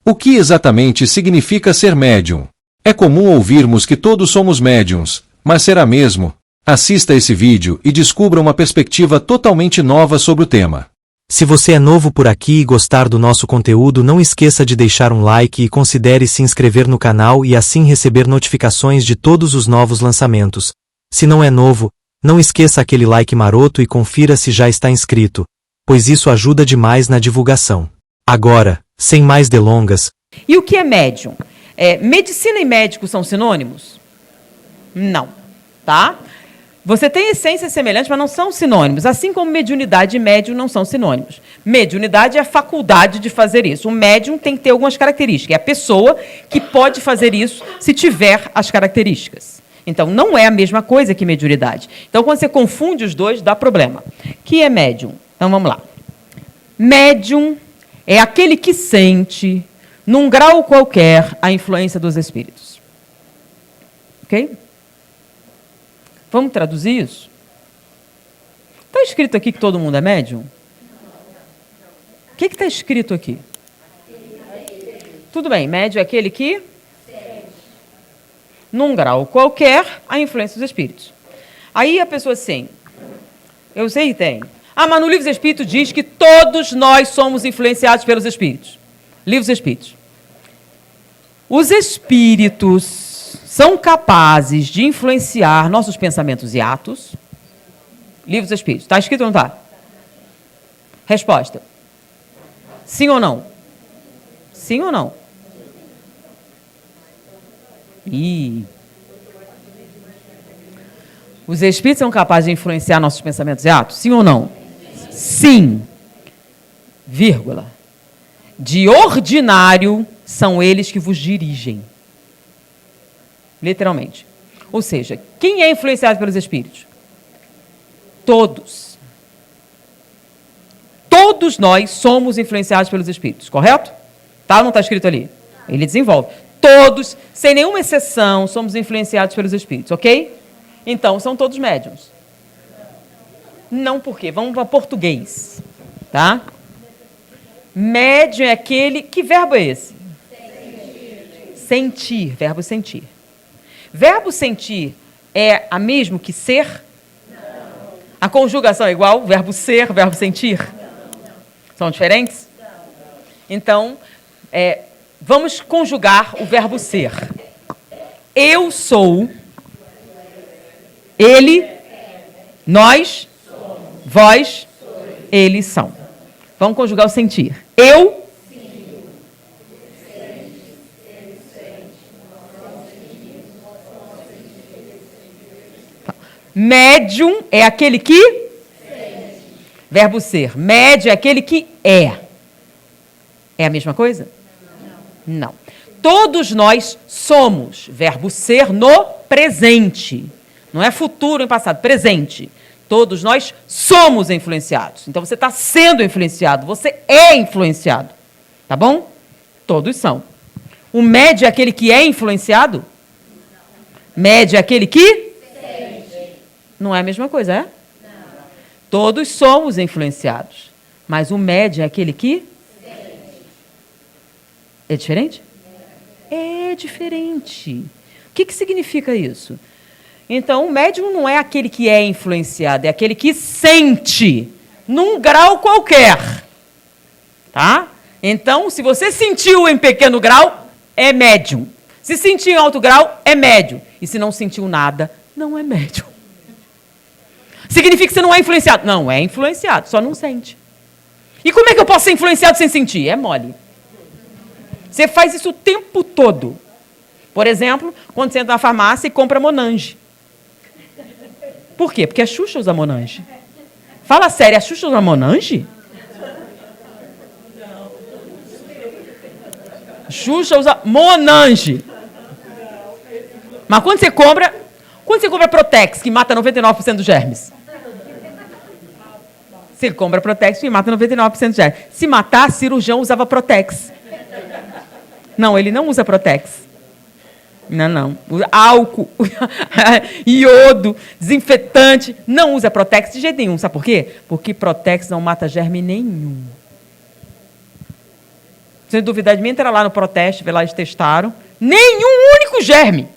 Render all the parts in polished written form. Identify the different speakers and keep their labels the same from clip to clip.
Speaker 1: O que exatamente significa ser médium? É comum ouvirmos que todos somos médiums, mas será mesmo? Assista esse vídeo e descubra uma perspectiva totalmente nova sobre o tema.
Speaker 2: Se você é novo por aqui e gostar do nosso conteúdo, não esqueça de deixar um like e considere se inscrever no canal e assim receber notificações de todos os novos lançamentos. Se não é novo, não esqueça aquele like maroto e confira se já está inscrito, pois isso ajuda demais na divulgação. Agora, sem mais delongas...
Speaker 3: E o que é médium? Medicina e médico são sinônimos? Não, tá? Você tem essências semelhantes, mas não são sinônimos, assim como mediunidade e médium não são sinônimos. Mediunidade é a faculdade de fazer isso. O médium tem que ter algumas características. É a pessoa que pode fazer isso se tiver as características. Então, não é a mesma coisa que mediunidade. Então, quando você confunde os dois, dá problema. O que é médium? Então, vamos lá. Médium é aquele que sente, num grau qualquer, a influência dos espíritos. Ok? Vamos traduzir isso? Está escrito aqui que todo mundo é médium? O que está escrito aqui? Tudo bem, médium é aquele que, num grau qualquer, a influência dos espíritos. Aí a pessoa assim, eu sei que tem. Ah, mas no Livro dos Espíritos diz que todos nós somos influenciados pelos espíritos. Livro dos Espíritos. Os espíritos são capazes de influenciar nossos pensamentos e atos? Livro dos Espíritos. Está escrito ou não está? Resposta. Sim ou não? Sim ou não? Os espíritos são capazes de influenciar nossos pensamentos e atos? Sim ou não? Sim. Vírgula. De ordinário, são eles que vos dirigem. Literalmente. Ou seja, quem é influenciado pelos espíritos? Todos. Todos nós somos influenciados pelos espíritos, correto? Tá ou não está escrito ali? Ele desenvolve. Todos, sem nenhuma exceção, somos influenciados pelos espíritos, ok? Então, são todos médiuns. Não por quê? Vamos para português. Tá? Médium é aquele... Que verbo é esse? Sentir. Verbo sentir. Verbo sentir é a mesmo que ser? Não. A conjugação é igual? Verbo ser, verbo sentir? Não. São diferentes? Não. Então, vamos conjugar o verbo ser. Eu sou, ele, nós, vós, eles são. Vamos conjugar o sentir. Eu, médium é aquele que? Sente. Verbo ser. Médium é aquele que é. É a mesma coisa? Não. Todos nós somos. Verbo ser no presente. Não é futuro em passado, presente. Todos nós somos influenciados. Então, você está sendo influenciado. Você é influenciado. Tá bom? Todos são. O médium é aquele que é influenciado? Médium é aquele que? Não é a mesma coisa, é? Não. Todos somos influenciados. Mas o médium é aquele que? É diferente? É diferente. O que significa isso? Então, o médium não é aquele que é influenciado, é aquele que sente, num grau qualquer. Tá? Então, se você sentiu em pequeno grau, é médium. Se sentiu em alto grau, é médium. E se não sentiu nada, não é médium. Significa que você não é influenciado? Não, é influenciado, só não sente. E como é que eu posso ser influenciado sem sentir? É mole. Você faz isso o tempo todo. Por exemplo, quando você entra na farmácia e compra Monange. Por quê? Porque a Xuxa usa Monange. Fala sério, a Xuxa usa Monange? Xuxa usa Monange. Mas quando você compra Protex, que mata 99% dos germes. Você compra Protex e mata 99% dos germes. Se matar, cirurgião usava Protex. Não, ele não usa Protex. Não. Usa álcool, iodo, desinfetante. Não usa Protex de jeito nenhum. Sabe por quê? Porque Protex não mata germe nenhum. Se duvidar de mim, entra lá no Proteste, vê lá, eles testaram. Nenhum único germe.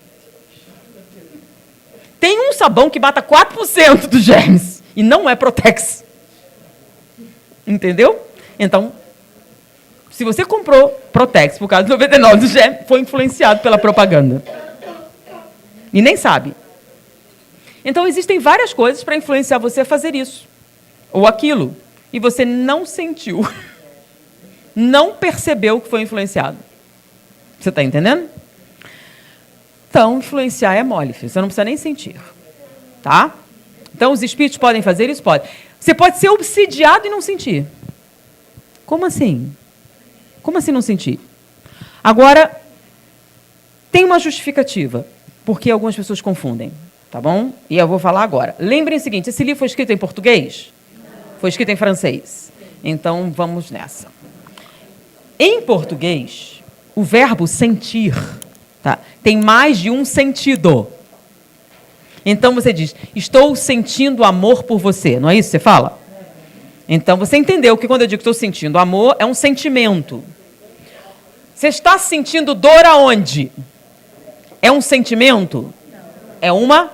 Speaker 3: Tem um sabão que mata 4% dos germes. E não é Protex. Entendeu? Então, se você comprou Protex por causa do 99 do germe, foi influenciado pela propaganda. E nem sabe. Então, existem várias coisas para influenciar você a fazer isso. Ou aquilo. E você não sentiu. Não percebeu que foi influenciado. Você está entendendo? Então, influenciar é mole, filho. Você não precisa nem sentir. Tá? Então, os espíritos podem fazer isso? Pode. Você pode ser obsidiado e não sentir. Como assim? Como assim não sentir? Agora, tem uma justificativa, porque algumas pessoas confundem, tá bom? E eu vou falar agora. Lembrem o seguinte, esse livro foi escrito em português? Foi escrito em francês. Então, vamos nessa. Em português, o verbo sentir, tá, tem mais de um sentido. Então, você diz, estou sentindo amor por você, não é isso que você fala? Então, você entendeu que quando eu digo que estou sentindo amor, é um sentimento. Você está sentindo dor aonde? É um sentimento? É uma?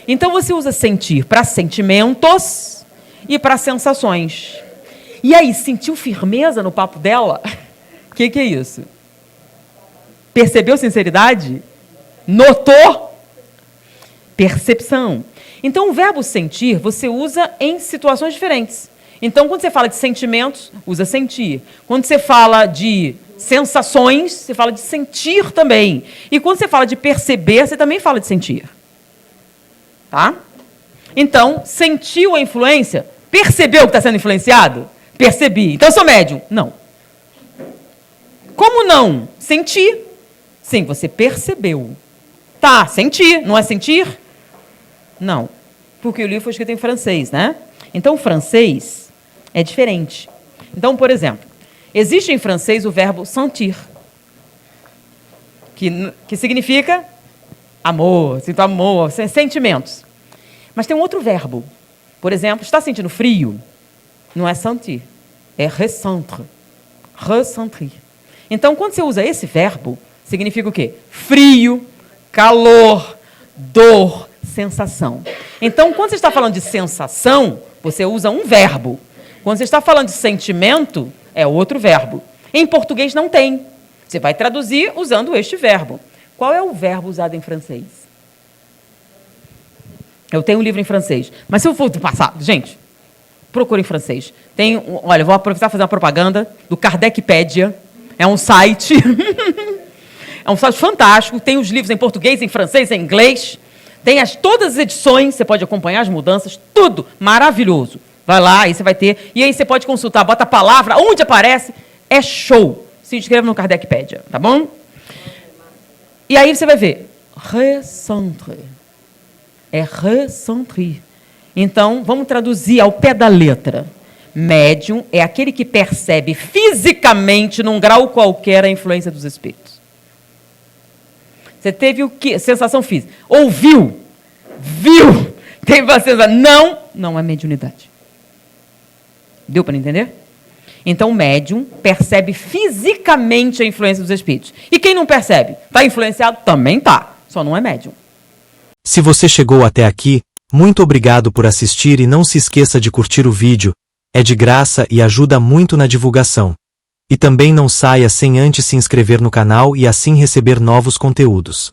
Speaker 3: Então, você usa sentir para sentimentos e para sensações. E aí, sentiu firmeza no papo dela? O que é isso? Percebeu sinceridade? Notou? Percepção. Então, o verbo sentir, você usa em situações diferentes. Então, quando você fala de sentimentos, usa sentir. Quando você fala de sensações, você fala de sentir também. E quando você fala de perceber, você também fala de sentir. Tá? Então, sentiu a influência? Percebeu que está sendo influenciado? Percebi. Então, eu sou médium? Não. Como não? Senti. Sim, você percebeu. Tá, senti. Não é sentir? Não. Porque o livro foi escrito em francês, né? Então, o francês é diferente. Então, por exemplo, existe em francês o verbo sentir, que significa amor, sinto amor, sentimentos. Mas tem um outro verbo. Por exemplo, está sentindo frio? Não é sentir, é ressentir. Ressentir. Então, quando você usa esse verbo, significa o quê? Frio, calor, dor, sensação. Então, quando você está falando de sensação, você usa um verbo. Quando você está falando de sentimento, é outro verbo. Em português não tem. Você vai traduzir usando este verbo. Qual é o verbo usado em francês? Eu tenho um livro em francês. Mas se eu for do passado, gente, procure em francês. Olha, eu vou aproveitar e fazer uma propaganda do Kardecpedia. É um site. É um site fantástico. Tem os livros em português, em francês, em inglês. Tem todas as edições, você pode acompanhar as mudanças, tudo maravilhoso. Vai lá, aí você vai ter. E aí você pode consultar, bota a palavra, onde aparece, é show. Se inscreva no Kardecpedia, tá bom? E aí você vai ver. Ressentir. É ressentir. Então, vamos traduzir ao pé da letra. Médium é aquele que percebe fisicamente, num grau qualquer, a influência dos espíritos. Você teve o quê? Sensação física. Ouviu. Viu. Teve uma sensação. Não é mediunidade. Deu para entender? Então, o médium percebe fisicamente a influência dos espíritos. E quem não percebe? Está influenciado? Também está. Só não é médium.
Speaker 2: Se você chegou até aqui, muito obrigado por assistir e não se esqueça de curtir o vídeo. É de graça e ajuda muito na divulgação. E também não saia sem antes se inscrever no canal e assim receber novos conteúdos.